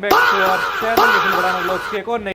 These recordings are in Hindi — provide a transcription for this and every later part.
Back to our channel Nikhil Badana vlogs की एक और नई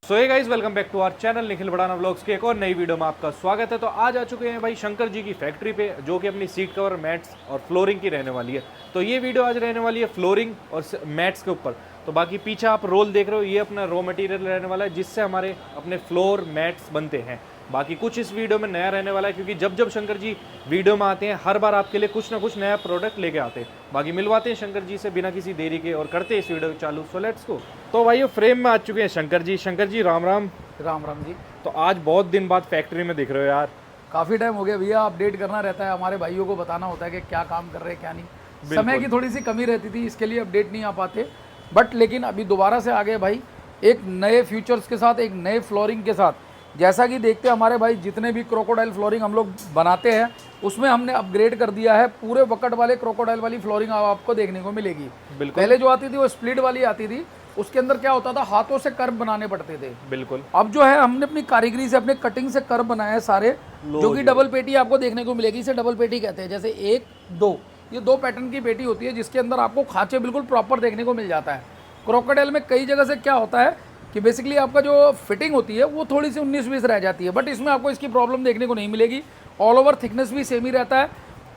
so hey guys welcome back to our channel Nikhil Badana vlogs की एक और नई वीडियो में आपका स्वागत है। तो आज आ चुके हैं भाई शंकर जी की फैक्ट्री पे, जो कि अपनी सीट कवर, मैट्स और फ्लोरिंग की रहने वाली है। तो ये वीडियो आज रहने वाली है फ्लोरिंग और मैट्स के ऊपर। तो बाकी पीछे आप रोल देख रहे हो, ये अपना रॉ मटेरियल रहने वाला है जिससे हमारे अपने फ्लोर मैट्स बनते हैं। बाकी कुछ इस वीडियो में नया रहने वाला है, क्योंकि जब जब शंकर जी वीडियो में आते हैं हर बार आपके लिए कुछ ना कुछ नया प्रोडक्ट लेके आते हैं। बाकी मिलवाते हैं शंकर जी से बिना किसी देरी के और करते हैं इस वीडियो चालू। So let's go. तो भाई फ्रेम में आ चुके हैं शंकर जी। शंकर जी राम राम। राम राम जी। तो आज बहुत दिन बाद फैक्ट्री में दिख रहे हो यार। काफ़ी टाइम हो गया भैया, अपडेट करना रहता है, हमारे भाइयों को बताना होता है कि क्या काम कर रहे हैं क्या नहीं। समय की थोड़ी सी कमी रहती थी, इसके लिए अपडेट नहीं आ पाते, बट लेकिन अभी दोबारा से आ गए भाई एक नए फ्यूचर्स के साथ, एक नए फ्लोरिंग के साथ। जैसा कि देखते हैं हमारे भाई जितने भी क्रोकोडाइल फ्लोरिंग हम लोग बनाते हैं उसमें हमने अपग्रेड कर दिया है। पूरे बकेट वाले क्रोकोडाइल वाली फ्लोरिंग आपको देखने को मिलेगी। पहले जो आती थी वो स्प्लिट वाली आती थी, उसके अंदर क्या होता था, हाथों से कर्व बनाने पड़ते थे। बिल्कुल। अब जो है हमने अपनी कारीगरी से, अपने कटिंग से कर्व बनाए हैं सारे, जो कि डबल पेटी आपको देखने को मिलेगी। इसे डबल पेटी कहते हैं। जैसे एक दो, ये दो पैटर्न की पेटी होती है जिसके अंदर आपको खांचे बिल्कुल प्रॉपर देखने को मिल जाता है। क्रोकोडाइल में कई जगह से क्या होता है कि बेसिकली आपका जो फिटिंग होती है वो थोड़ी सी 19-20 रह जाती है, बट इसमें आपको इसकी प्रॉब्लम देखने को नहीं मिलेगी। ऑल ओवर थिकनेस भी सेम ही रहता है,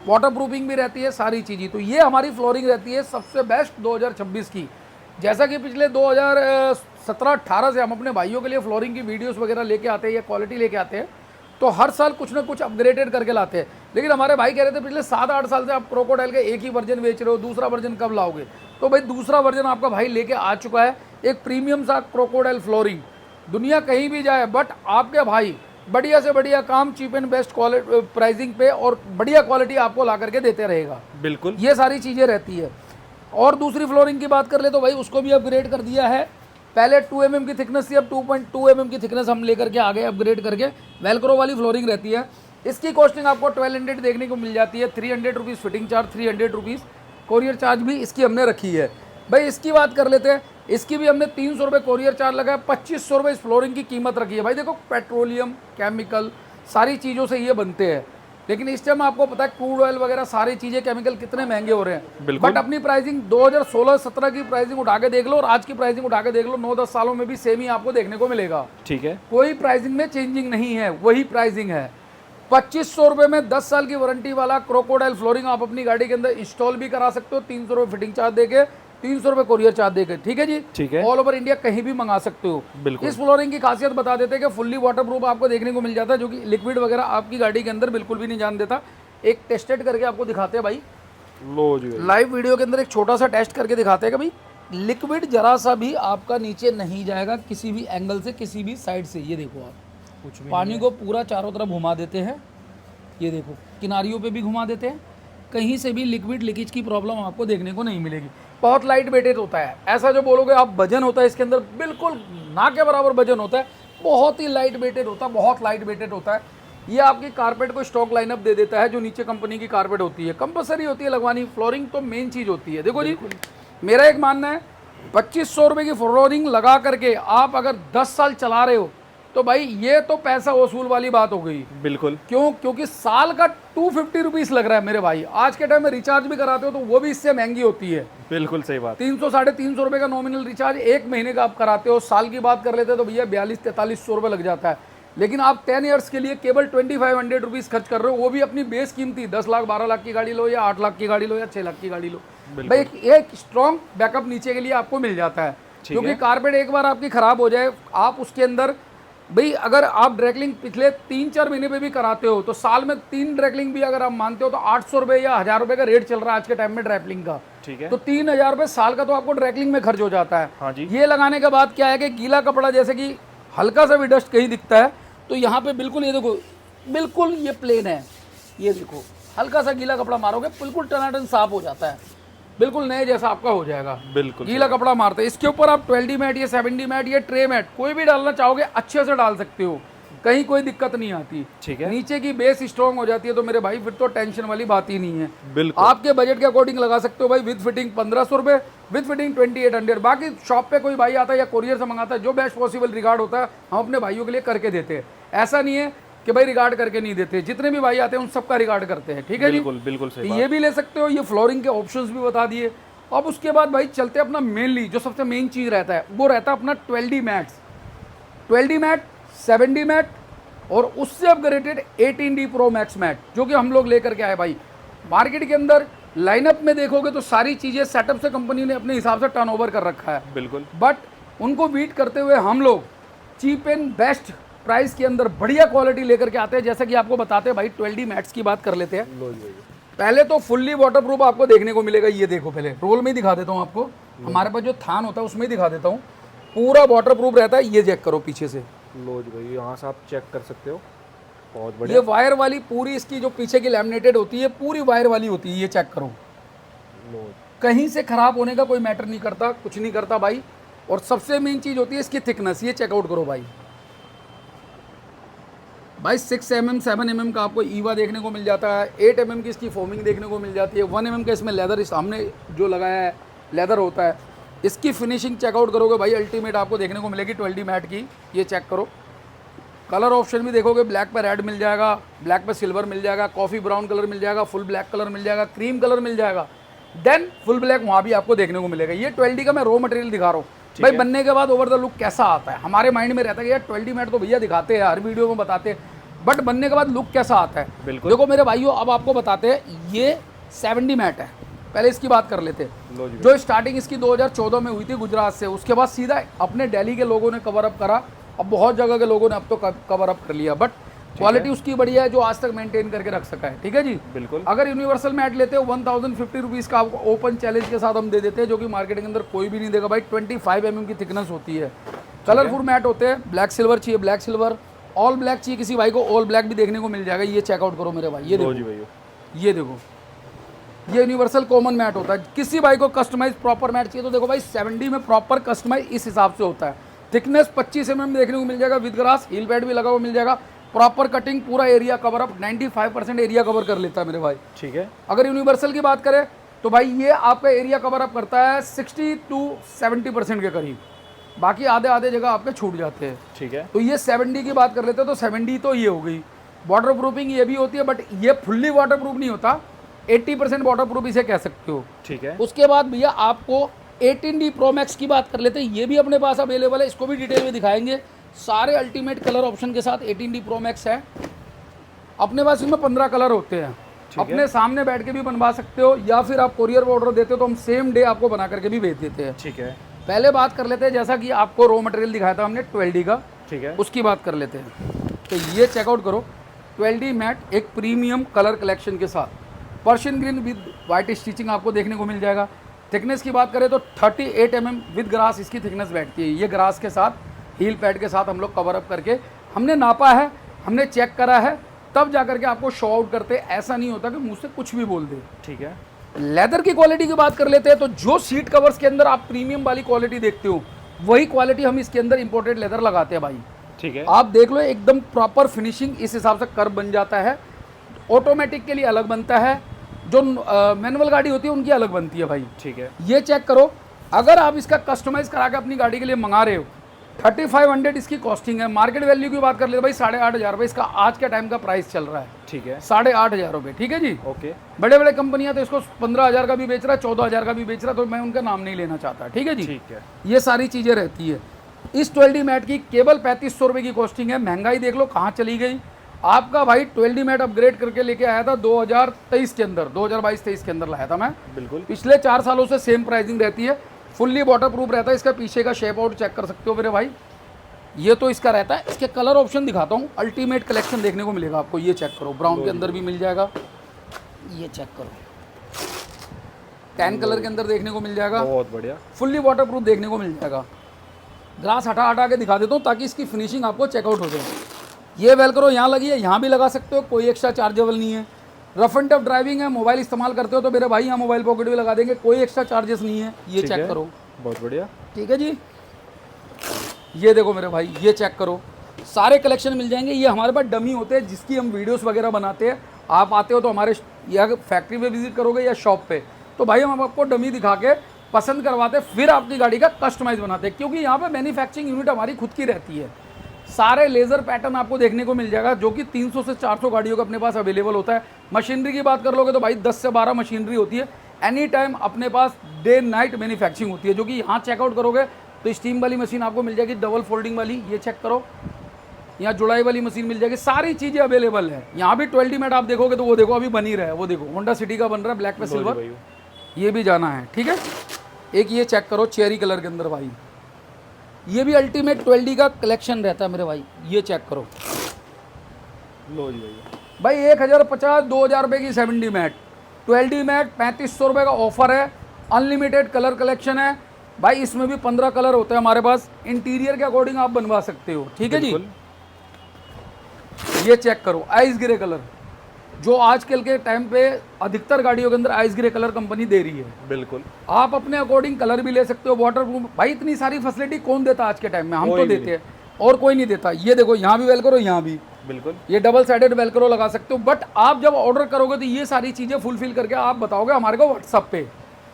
वाटर प्रूफिंग भी रहती है, सारी चीज़ें। तो ये हमारी फ्लोरिंग रहती है सबसे बेस्ट 2026 की। जैसा कि पिछले 2017-18 से हम अपने भाइयों के लिए फ्लोरिंग की वीडियोस वगैरह लेके आते हैं या क्वालिटी लेके आते हैं, तो हर साल कुछ ना कुछ अपग्रेडेड करके लाते हैं। लेकिन हमारे भाई कह रहे थे पिछले 7-8 साल से आप क्रोकोडाइल का एक ही वर्जन बेच रहे हो, दूसरा वर्जन कब लाओगे? तो भाई दूसरा वर्जन आपका भाई लेके आ चुका है, एक प्रीमियम सा क्रोकोडाइल फ्लोरिंग। दुनिया कहीं भी जाए, बट आपके भाई बढ़िया से बढ़िया काम, चीप एंड बेस्ट प्राइसिंग पे और बढ़िया क्वालिटी आपको ला करके देते रहेगा। बिल्कुल, ये सारी चीज़ें रहती है। और दूसरी फ्लोरिंग की बात कर ले तो भाई उसको भी अपग्रेड कर दिया है। पहले 2 mm की थिकनेस थी, अब 2.2 mm की थिकनेस हम लेकर के आ गए अपग्रेड करके। वेलक्रो वाली फ्लोरिंग रहती है। इसकी कॉस्टिंग आपको 1200 देखने को मिल जाती है। 300 rupees fitting charge, 300 rupees courier charge भी इसकी हमने रखी है। भाई इसकी बात कर लेते हैं, इसकी भी हमने 300 रुपये कोरियर चार्ज लगाया, 2500 रुपये इस फ्लोरिंग की कीमत रखी है। भाई देखो, पेट्रोलियम, केमिकल, सारी चीज़ों से ये बनते हैं, लेकिन इस टाइम आपको पता है क्रूड ऑयल वगैरह सारी चीज़ें, केमिकल कितने महंगे हो रहे हैं। बट अपनी प्राइसिंग 2016-17 की प्राइसिंग उठा के देख लो और आज की प्राइसिंग उठा के देख लो, 9-10 सालों में भी सेम ही आपको देखने को मिलेगा। ठीक है, कोई प्राइसिंग में चेंजिंग नहीं है, वही प्राइसिंग है। 2500 रुपये में 10 साल की वारंटी वाला क्रोकोडाइल फ्लोरिंग आप अपनी गाड़ी के अंदर इंस्टॉल भी करा सकते हो। 300 रुपये फिटिंग चार्ज देके, 300 रुपये कोरियर चार्ज देके। ठीक है जी, ठीक है। ऑल ओवर इंडिया कहीं भी मंगा सकते हो। बिल्कुल। इस फ्लोरिंग की खासियत बता देते हैं कि फुल्ली वाटरप्रूफ आपको देखने को मिल जाता है, जो कि लिक्विड वगैरह आपकी गाड़ी के अंदर बिल्कुल भी नहीं जान देता। एक टेस्टेड करके आपको दिखाते हैं भाई, लो जी, लाइव वीडियो के अंदर एक छोटा सा टेस्ट करके दिखाते हैं कि भाई लिक्विड जरा सा भी आपका नीचे नहीं जाएगा किसी भी एंगल से, किसी भी साइड से। ये देखो, आप कुछ भी पानी को पूरा चारों तरफ घुमा देते हैं, ये देखो किनारियों पे भी घुमा देते हैं, कहीं से भी लिक्विड लीकेज की प्रॉब्लम आपको देखने को नहीं मिलेगी। बहुत लाइट वेटेड होता है, ऐसा जो बोलोगे आप वजन होता है इसके अंदर, बिल्कुल ना के बराबर वजन होता है। बहुत ही लाइट वेटेड होता है, बहुत लाइट वेटेड होता है। ये आपकी कारपेट को स्टॉक लाइनअप दे देता है, जो नीचे कंपनी की कारपेट होती है, कंपलसरी होती है लगवानी। फ्लोरिंग तो मेन चीज़ होती है। देखो जी, मेरा एक मानना है 2500 रुपये की फ्लोरिंग लगा करके आप अगर 10 साल चला रहे हो तो भाई ये तो पैसा वसूल वाली बात हो गई। बिल्कुल। क्यों? क्योंकि साल का 250 रुपीज़ लग रहा है मेरे भाई। आज के टाइम में रिचार्ज भी कराते हो तो वो भी इससे महंगी होती है। बिल्कुल सही बात। 300-350 रुपये का नॉमिनल रिचार्ज एक महीने का आप कराते हो। साल की बात कर लेते हैं तो भैया 4200-4300 रुपये लग जाता है। लेकिन आप 10 ईयर्स के लिए केवल 2500 रुपीज़ खर्च कर रहे हो, वो भी अपनी बेस कीमती 10 लाख 12 लाख की गाड़ी लो, या 8 लाख की गाड़ी लो, या 6 लाख की गाड़ी लो। भाई एक स्ट्रॉन्ग बैकअप नीचे के लिए आपको मिल जाता है। क्योंकि कारपेट एक बार आपकी ख़राब हो जाए, आप उसके अंदर भाई अगर आप ड्रैकलिंग पिछले 3-4 महीने पे भी कराते हो तो साल में 3 ड्रैकलिंग भी अगर आप मानते हो तो 800 रुपये या 1000 रुपये का रेट चल रहा है आज के टाइम में ड्रैकलिंग का। ठीक है। तो 3000 रुपये साल का तो आपको ड्रैकलिंग में खर्च हो जाता है। हाँ जी। ये लगाने के बाद क्या है कि गीला कपड़ा जैसे कि हल्का सा भी डस्ट कहीं दिखता है तो यहाँ पे बिल्कुल, ये देखो बिल्कुल ये प्लेन है, ये देखो हल्का सा गीला कपड़ा मारोगे बिल्कुल टनाटन साफ हो जाता है, बिल्कुल नए जैसा आपका हो जाएगा। बिल्कुल गीला कपड़ा मारते हैं। इसके ऊपर आप 20 मैट या 70 मैट या ट्रे मैट कोई भी डालना चाहोगे अच्छे से डाल सकते हो, कहीं कोई दिक्कत नहीं आती। ठीक है। नीचे की बेस स्ट्रॉन्ग हो जाती है तो मेरे भाई फिर तो टेंशन वाली बात ही नहीं है। बिल्कुल। आपके बजट के अकॉर्डिंग लगा सकते हो भाई। विद फिटिंग 1500 रुपये, विद फिटिंग 2800। बाकी शॉप पे कोई भाई आता है या कोरियर से मंगाता है, जो बेस्ट पॉसिबल रिगार्ड होता है हम अपने भाइयों के लिए करके देते हैं। ऐसा नहीं है कि भाई रिगार्ड करके नहीं देते, जितने भी भाई आते हैं उन सबका रिगार्ड करते हैं। ठीक है जी, बिल्कुल बिल्कुल सही। ये भी ले सकते हो। ये फ्लोरिंग के ऑप्शंस भी बता दिए। अब उसके बाद भाई चलते हैं अपना मेनली जो सबसे मेन चीज़ रहता है वो रहता है अपना 12D mats, 12D mat, 7D mat और उससे upgraded 18D pro max mat जो कि हम लोग लेकर के आए भाई। मार्केट के अंदर लाइनअप में देखोगे तो सारी चीज़ें सेटअप से कंपनी ने अपने हिसाब से टर्नओवर कर रखा है बिल्कुल, बट उनको बीट करते हुए हम लोग चीप एंड बेस्ट प्राइस के अंदर बढ़िया क्वालिटी लेकर के आते हैं। जैसे कि आपको बताते हैं भाई 12D मैट्स की बात कर लेते हैं। पहले तो फुल्ली वाटरप्रूफ आपको देखने को मिलेगा। ये देखो, पहले रोल में ही दिखा देता हूँ आपको, हमारे पास जो थान होता है उसमें ही दिखा देता हूँ, पूरा वाटरप्रूफ रहता है। ये चेक करो पीछे से, लो जी भाई, यहाँ से आप चेक कर सकते हो, बहुत ये बढ़िया। वायर वाली पूरी इसकी जो पीछे की लैमिनेटेड होती है पूरी वायर वाली होती है। ये चेक करो, लो कहीं से खराब होने का कोई मैटर नहीं करता, कुछ नहीं करता भाई। और सबसे मेन चीज़ होती है इसकी थिकनेस। ये चेकआउट करो भाई, 6 mm 7 mm का आपको ईवा देखने को मिल जाता है, 8 mm की इसकी फोमिंग देखने को मिल जाती है, 1 mm का इसमें लेदर सामने जो लगाया है लेदर होता है। इसकी फिनिशिंग चेकआउट करोगे भाई अल्टीमेट आपको देखने को मिलेगी 12D मैट की। ये चेक करो, कलर ऑप्शन भी देखोगे, ब्लैक पे रेड मिल जाएगा, ब्लैक पे सिल्वर मिल जाएगा, कॉफ़ी ब्राउन कलर मिल जाएगा, फुल ब्लैक कलर मिल जाएगा, क्रीम कलर मिल जाएगा, देन फुल ब्लैक वहाँ भी आपको देखने को मिलेगा। ये 12D का मैं रॉ मटेरियल दिखा रहा हूँ भाई। बनने के बाद ओवर द लुक कैसा आता है हमारे माइंड में रहता है कि यार 12D मैट तो भैया दिखाते हैं, हर वीडियो में बताते हैं, बट बनने के बाद लुक कैसा आता है। बिल्कुल। देखो मेरे भाइयों, अब आपको बताते हैं ये 7D मैट है। पहले इसकी बात कर लेते हैं। जो स्टार्टिंग इसकी 2014 में हुई थी गुजरात से, उसके बाद सीधा अपने दिल्ली के लोगों ने कवर अप करा, अब बहुत जगह के लोगों ने अब तो कवर अप कर लिया, बट क्वालिटी उसकी बढ़िया है जो आज तक मेंटेन करके रख सका है। ठीक है जी, बिल्कुल। अगर यूनिवर्सल मैट लेते हो 1050 रुपीज़ का आपको ओपन चैलेंज के साथ हम दे देते हैं, जो कि मार्केट के अंदर कोई भी नहीं देगा भाई। 25 mm की थिकनेस होती है, कलरफुल मैट होते हैं, ब्लैक सिल्वर चाहिए ब्लैक सिल्वर, ऑल ब्लैक चाहिए किसी भाई को ऑल ब्लैक भी देखने को मिल जाएगा। ये चेकआउट करो मेरे भाई, ये देखो जी भैया, ये देखो, ये यूनिवर्सल कॉमन मैट होता है। किसी भाई को कस्टमाइज प्रॉपर मैट चाहिए तो देखो भाई 7D में प्रॉपर कस्टमाइज इस हिसाब से होता है। थिकनेस 25 mm देखने को मिल जाएगा, विद ग्रास हील पैड भी लगा हुआ मिल जाएगा, प्रॉपर कटिंग, पूरा area cover up, 95% area cover कर लेता है मेरे भाई। ठीक है। अगर यूनिवर्सल की बात करें तो भाई ये आपका एरिया कवर अप करता है 60 to 70% के करीब, बाकी आधे आधे जगह आपके छूट जाते हैं। ठीक है। तो ये 7D की बात कर लेते हैं तो 7D तो ये हो गई। वाटर प्रूफिंग ये भी होती है, बट ये फुल्ली वाटर प्रूफ नहीं होता, 80% वाटर प्रूफ इसे कह सकते हो। ठीक है। उसके बाद भैया आपको 18D प्रो मैक्स की बात कर लेते हैं, ये भी अपने पास अवेलेबल है, इसको भी डिटेल में दिखाएंगे। सारे अल्टीमेट कलर ऑप्शन के साथ 18D प्रो मैक्स है अपने पास। इसमें 15 कलर होते हैं, अपने सामने बैठ के भी बनवा सकते हो, या फिर आप कोरियर पर ऑर्डर देते हो तो हम सेम डे आपको बना करके भी भेज देते हैं। ठीक है। पहले बात कर लेते हैं, जैसा कि आपको रॉ मटेरियल दिखाया था हमने 12D का, ठीक है, उसकी बात कर लेते हैं। तो ये चेकआउट करो, 12D मैट एक प्रीमियम कलर कलेक्शन के साथ, Persian green with white stitching आपको देखने को मिल जाएगा। थिकनेस की बात करें तो 38 mm विद ग्रास इसकी थिकनेस बैठती है। ये ग्रास के साथ हील पैड के साथ हम लोग कवर अप करके हमने नापा है, हमने चेक करा है, तब जा करके आपको शो आउट करते। ऐसा नहीं होता कि मुझ से कुछ भी बोल दे। ठीक है। लेदर की क्वालिटी की बात कर लेते हैं तो जो सीट कवर्स के अंदर आप प्रीमियम वाली क्वालिटी देखते हो वही क्वालिटी हम इसके अंदर इंपोर्टेड लेदर लगाते हैं भाई। ठीक है। आप देख लो एकदम प्रॉपर फिनिशिंग इस हिसाब से कर्व बन जाता है। ऑटोमेटिक के लिए अलग बनता है, जो मैनुअल गाड़ी होती है उनकी अलग बनती है भाई। ठीक है। ये चेक करो, अगर आप इसका कस्टमाइज करा के अपनी गाड़ी के लिए मंगा रहे हो 3500 इसकी कॉस्टिंग है। मार्केट वैल्यू की बात कर ले भाई 8,500 रुपये इसका आज के टाइम का प्राइस चल रहा है। ठीक है। 8,500 रुपये। ठीक है जी। ओके। बड़े बड़े कंपनियां तो इसको 15,000 का भी बेच रहा है, 14,000 का भी बेच रहा है, तो मैं उनका नाम नहीं लेना चाहता। ठीक है जी। ठीक है। ये सारी चीज़ें रहती है। इस 12D मैट की केवल 3500 रुपये की कॉस्टिंग है। महंगाई देख लो कहाँ चली गई। आपका भाई 12D मैट अपग्रेड करके लेके आया था 2023 के अंदर, 2022-23 के अंदर लाया था मैं। बिल्कुल। पिछले 4 सालों से सेम प्राइसिंग रहती है, फुल्ली वाटर प्रूफ रहता है। इसका पीछे का शेप आउट चेक कर सकते हो मेरे भाई। ये तो इसका रहता है। इसके कलर ऑप्शन दिखाता हूँ, अल्टीमेट कलेक्शन देखने को मिलेगा आपको। ये चेक करो, ब्राउन के अंदर भी मिल जाएगा। ये चेक करो, टैन कलर के अंदर देखने को मिल जाएगा। बहुत बढ़िया। फुल्ली वाटर प्रूफ देखने को मिल जाएगा। ग्लास हटा हटा के दिखा देता हूँ ताकि इसकी फिनिशिंग आपको चेकआउट हो जाए। ये वेलक्रो यहाँ लगी है, यहाँ भी लगा सकते हो, कोई एक्स्ट्रा चार्जेबल नहीं है। रफ एंड टफ ड्राइविंग है, मोबाइल इस्तेमाल करते हो तो मेरे भाई यहाँ मोबाइल पॉकेट भी लगा देंगे, कोई एक्स्ट्रा चार्जेस नहीं है। ये चेक करो, बहुत बढ़िया। ठीक है जी। ये देखो मेरे भाई, ये चेक करो, सारे कलेक्शन मिल जाएंगे। ये हमारे पास डमी होते हैं जिसकी हम वीडियोस वगैरह बनाते हैं। आप आते हो तो हमारे या फैक्ट्री पे विजिट करोगे या शॉप पे, तो भाई हम आपको डमी दिखा के पसंद करवाते, फिर आपकी गाड़ी का कस्टमाइज बनाते हैं, क्योंकि यहाँ पे मैन्युफैक्चरिंग यूनिट हमारी खुद की रहती है। सारे लेज़र पैटर्न आपको देखने को मिल जाएगा, जो कि 300 से 400 गाड़ियों का अपने पास अवेलेबल होता है। मशीनरी की बात कर लोगे तो भाई 10 से 12 मशीनरी होती है। एनी टाइम अपने पास डे नाइट मैन्युफैक्चरिंग होती है, जो कि यहाँ चेकआउट करोगे तो स्टीम वाली मशीन आपको मिल जाएगी, डबल फोल्डिंग वाली, ये चेक करो, यहाँ जुड़ाई वाली मशीन मिल जाएगी, सारी चीज़ें अवेलेबल है। यहाँ भी 12D मैट आप देखोगे तो वो देखो अभी बन ही रहा है, वो देखो होंडा सिटी का बन रहा है ब्लैक पे सिल्वर, ये भी जाना है, ठीक है। एक ये चेक करो चेरी कलर के अंदर भाई, ये भी अल्टीमेट 12D का कलेक्शन रहता है मेरे भाई, ये चेक करो लो जी भैया भाई 1050 2000 रुपये की 70 मैट, 12D मैट 3500 रुपये का ऑफर है, अनलिमिटेड कलर कलेक्शन है भाई, इसमें भी 15 कलर होते हैं हमारे पास, इंटीरियर के अकॉर्डिंग आप बनवा सकते हो, ठीक है जी। ये चेक करो आइस ग्रे कलर, जो आजकल के टाइम पे अधिकतर गाड़ियों के अंदर आइस ग्रे कलर कंपनी दे रही है, बिल्कुल आप अपने अकॉर्डिंग कलर भी ले सकते हो, वाटर प्रूफ भाई, इतनी सारी फैसिलिटी कौन देता आज के टाइम में, हम तो देते हैं और कोई नहीं देता। ये देखो यहाँ भी वेलक्रो, यहाँ भी बिल्कुल, ये डबल साइडेड वेलक्रो लगा सकते हो, बट आप जब ऑर्डर करोगे तो ये सारी चीजें फुलफिल करके आप बताओगे हमारे को व्हाट्सअप पे,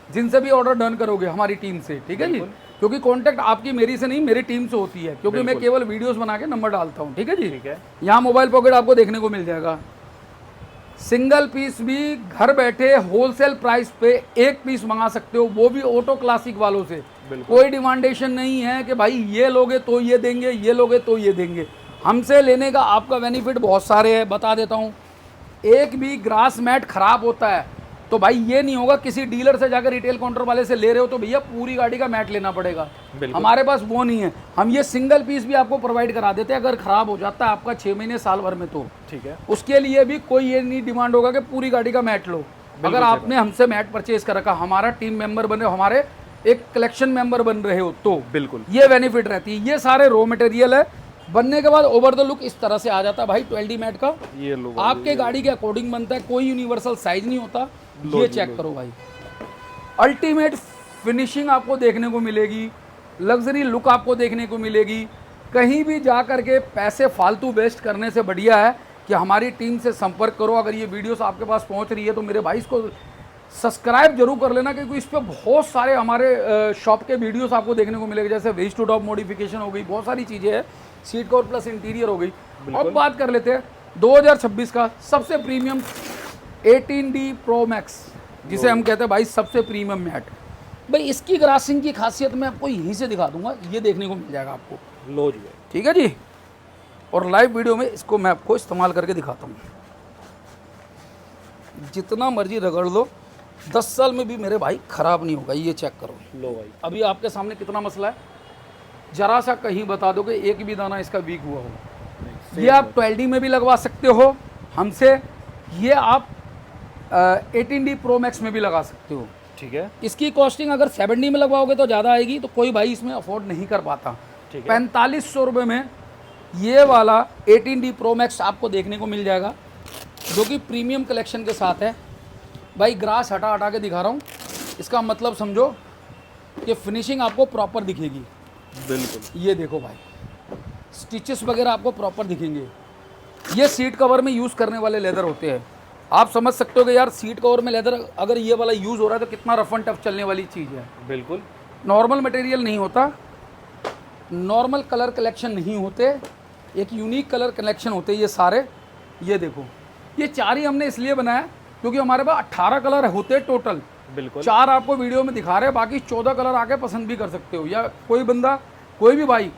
जिनसे भी ऑर्डर डन करोगे हमारी टीम से, ठीक है जी, क्योंकि कांटेक्ट आपकी मेरी से नहीं मेरी टीम से होती है, क्योंकि मैं केवल वीडियोस बना के नंबर डालता हूँ, ठीक है जी। ठीक है, यहाँ मोबाइल पॉकेट आपको देखने को मिल जाएगा, सिंगल पीस भी घर बैठे होलसेल प्राइस पे एक पीस मंगा सकते हो, वो भी ऑटो क्लासिक वालों से, कोई डिमांडेशन नहीं है कि भाई ये लोगे तो ये देंगे, ये लोगे तो ये देंगे, हमसे लेने का आपका बेनिफिट बहुत सारे हैं, बता देता हूँ। एक भी ग्रास मैट खराब होता है तो भाई ये नहीं होगा किसी डीलर से जाकर रिटेल काउंटर वाले से ले रहे हो तो भैया पूरी गाड़ी का मैट लेना पड़ेगा, हमारे पास वो नहीं है, हम ये सिंगल पीस भी आपको प्रोवाइड करा देते हैं, अगर खराब हो जाता है आपका 6 महीने साल भर में तो ठीक है, उसके लिए भी कोई ये नहीं डिमांड होगा कि पूरी गाड़ी का मैट लो। अगर आपने हमसे मैट परचेज कर रखा, हमारा टीम मेंबर बने, हमारे एक कलेक्शन मेंबर बन रहे हो तो बिल्कुल ये बेनिफिट रहती है। ये सारे रॉ मटेरियल है, बनने के बाद ओवर द लुक इस तरह से आ जाता है भाई 12D मैट का, ये लो आपके गाड़ी के अकॉर्डिंग बनता है, कोई यूनिवर्सल साइज नहीं होता। ये चेक करो भाई, अल्टीमेट फिनिशिंग आपको देखने को मिलेगी, लग्जरी लुक आपको देखने को मिलेगी, कहीं भी जा करके पैसे फालतू वेस्ट करने से बढ़िया है कि हमारी टीम से संपर्क करो। अगर ये वीडियोस आपके पास पहुंच रही है तो मेरे भाई इसको सब्सक्राइब जरूर कर लेना, क्योंकि इस पर बहुत सारे हमारे शॉप के वीडियोस आपको देखने को मिलेंगे, जैसे वेस्ट टू टॉप मॉडिफिकेशन हो गई, बहुत सारी चीज़ें हैं, सीट कवर प्लस इंटीरियर हो गई। अब बात कर लेते हैं 2026 का सबसे प्रीमियम 18D Pro Max, जिसे हम कहते हैं भाई सबसे प्रीमियम मैट। भाई इसकी ग्रासिंग की खासियत मैं आपको यहीं से दिखा दूंगा, ये देखने को मिल जाएगा आपको, लो जी, ठीक है जी। और लाइव वीडियो में इसको मैं आपको इस्तेमाल करके दिखाता हूँ, जितना मर्जी रगड़ लो 10 साल में भी मेरे भाई खराब नहीं होगा। ये चेक करो, लो भाई, अभी आपके सामने कितना मसला है, जरा सा कहीं बता दो कि एक भी दाना इसका वीक हुआ हो। ये आप 12D में भी लगवा सकते हो हमसे, ये आप 18D Pro Max में भी लगा सकते हो, ठीक है। इसकी कॉस्टिंग अगर 7D में लगवाओगे तो ज़्यादा आएगी, तो कोई भाई इसमें अफोर्ड नहीं कर पाता। 4500 रुपये में ये वाला 18D Pro Max आपको देखने को मिल जाएगा, जो कि प्रीमियम कलेक्शन के साथ है। भाई ग्रास हटा हटा के दिखा रहा हूँ, इसका मतलब समझो कि फिनिशिंग आपको प्रॉपर दिखेगी, बिल्कुल। ये देखो भाई, स्टिचेस वगैरह आपको प्रॉपर दिखेंगे। ये सीट कवर में यूज़ करने वाले लेदर होते हैं, आप समझ सकते हो कि यार सीट कवर में लेदर अगर ये वाला यूज़ हो रहा है तो कितना रफ एंड टफ चलने वाली चीज़ है। बिल्कुल, नॉर्मल मटेरियल नहीं होता, नॉर्मल कलर कलेक्शन नहीं होते, एक यूनिक कलर कलेक्शन होते ये सारे। ये देखो, ये 4 ही हमने इसलिए बनाया क्योंकि हमारे पास 18 कलर होते टोटल, बिल्कुल। 4 आपको वीडियो में दिखा रहे हैं, बाकी 14 कलर आके पसंद भी कर सकते हो, या कोई बंदा कोई भी भाई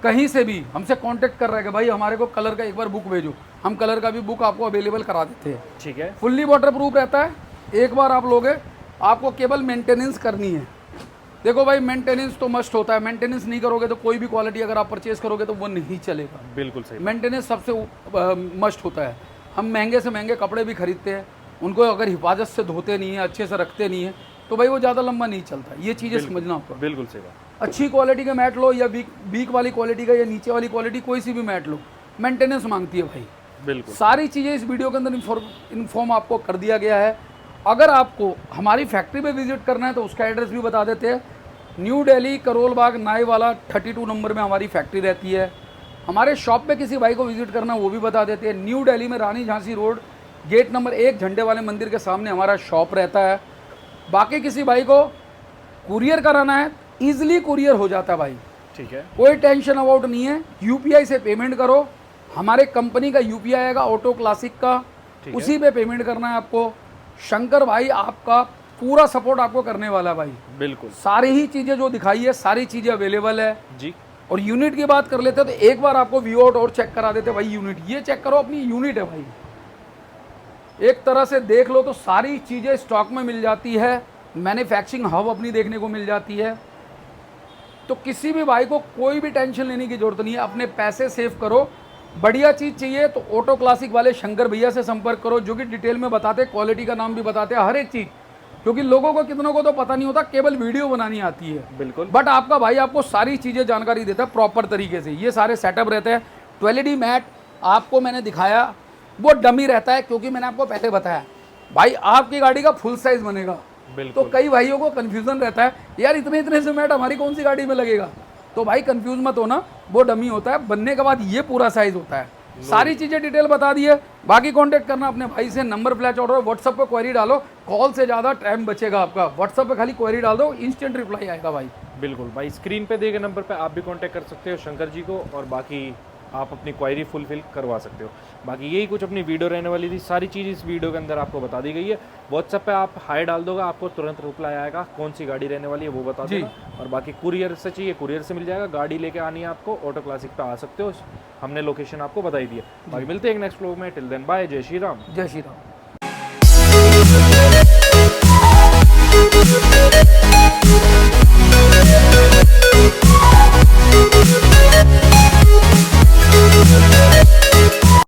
कहीं से भी हमसे कांटेक्ट कर रहा है कि भाई हमारे को कलर का एक बार बुक भेजो, हम कलर का भी बुक आपको अवेलेबल करा देते हैं, ठीक है। फुल्ली वाटर प्रूफ रहता है, एक बार आप लोगे आपको केवल मेंटेनेंस करनी है। देखो भाई मेंटेनेंस तो मस्ट होता है, मेंटेनेंस नहीं करोगे तो कोई भी क्वालिटी अगर आप परचेज करोगे तो वो नहीं चलेगा। बिल्कुल सही, मेंटेनेंस सबसे मस्ट होता है। हम महंगे से महंगे कपड़े भी खरीदते हैं, उनको अगर हिफाजत से धोते नहीं है, अच्छे से रखते नहीं है, तो भाई वो ज़्यादा लंबा नहीं चलता। ये चीज़ें समझना होगा। बिल्कुल सही बात। अच्छी क्वालिटी का मैट लो या वीक वाली क्वालिटी का या नीचे वाली क्वालिटी, कोई सी भी मैट लो, मेंटेनेंस मांगती है भाई। बिल्कुल, सारी चीज़ें इस वीडियो के अंदर इन्फॉर्म आपको कर दिया गया है। अगर आपको हमारी फैक्ट्री पे विजिट करना है तो उसका एड्रेस भी बता देते हैं। न्यू दिल्ली करोल बाग नाई वाला 32 नंबर में हमारी फैक्ट्री रहती है। हमारे शॉप पे किसी भाई को विजिट करना है वो भी बता देते हैं। न्यू दिल्ली में रानी झांसी रोड गेट नंबर 1 झंडे वाले मंदिर के सामने हमारा शॉप रहता है। बाकी किसी भाई को कुरियर कराना है, ईजिली कुरियर हो जाता है भाई, ठीक है। कोई टेंशन अबाउट नहीं है। यूपीआई से पेमेंट करो, हमारे कंपनी का यूपीआई आएगा ऑटो क्लासिक का, उसी पे पेमेंट करना है आपको। शंकर भाई आपका पूरा सपोर्ट आपको करने वाला है भाई। बिल्कुल सारी ही चीज़ें जो दिखाई है सारी चीज़ें अवेलेबल है जी। और यूनिट की बात कर लेते हैं तो एक बार आपको व्यू आउट और चेक करा देते हैं भाई। यूनिट ये चेक करो, अपनी यूनिट है भाई, एक तरह से देख लो तो सारी चीज़ें स्टॉक में मिल जाती है। मैन्युफैक्चरिंग हब अपनी देखने को मिल जाती है। तो किसी भी भाई को कोई भी टेंशन लेने की जरूरत नहीं है, अपने पैसे सेव करो। बढ़िया चीज़ चाहिए तो ऑटो क्लासिक वाले शंकर भैया से संपर्क करो, जो कि डिटेल में बताते हैं, क्वालिटी का नाम भी बताते हैं, हर एक चीज़। क्योंकि लोगों को कितनों को तो पता नहीं होता, केवल वीडियो बनानी आती है। बिल्कुल। बट आपका भाई आपको सारी चीज़ें जानकारी देता है प्रॉपर तरीके से। ये सारे सेटअप रहते हैं। 12D मैट आपको मैंने दिखाया, वो डमी रहता है, क्योंकि मैंने आपको पहले बताया भाई आपकी गाड़ी का फुल साइज बनेगा। तो कई भाइयों को कंफ्यूजन रहता है, यार इतने इतने से मैट हमारी कौन सी गाड़ी में लगेगा। तो भाई कंफ्यूज मत होना, वो डमी होता है, बनने के बाद ये पूरा साइज होता है। सारी चीज़ें डिटेल बता दी है। बाकी कांटेक्ट करना अपने भाई से, नंबर फ्लैश ऑर्डर, व्हाट्सअप पे क्वेरी डालो, कॉल से ज़्यादा टाइम बचेगा आपका। व्हाट्सअप पे खाली क्वेरी डाल दो, इंस्टेंट रिप्लाई आएगा भाई। बिल्कुल भाई, स्क्रीन पे दिए गए नंबर पे आप भी कांटेक्ट कर सकते हो शंकर जी को, और बाकी आप अपनी क्वायरी फुलफिल करवा सकते हो। बाकी यही कुछ अपनी वीडियो रहने वाली थी, सारी चीज़ इस वीडियो के अंदर आपको बता दी गई है। व्हाट्सएप पे आप हाई डाल दोगे, आपको तुरंत रिप्लाई आएगा, कौन सी गाड़ी रहने वाली है वो बता देना। और बाकी कुरियर से चाहिए, कुरियर से मिल जाएगा। गाड़ी लेके आनी है आपको, ऑटो क्लासिक पे आ सकते हो, हमने लोकेशन आपको बताई दी है। बाकी मिलते हैं एक नेक्स्ट व्लॉग में, टिल देन बाय, जय श्री राम। जय श्री राम।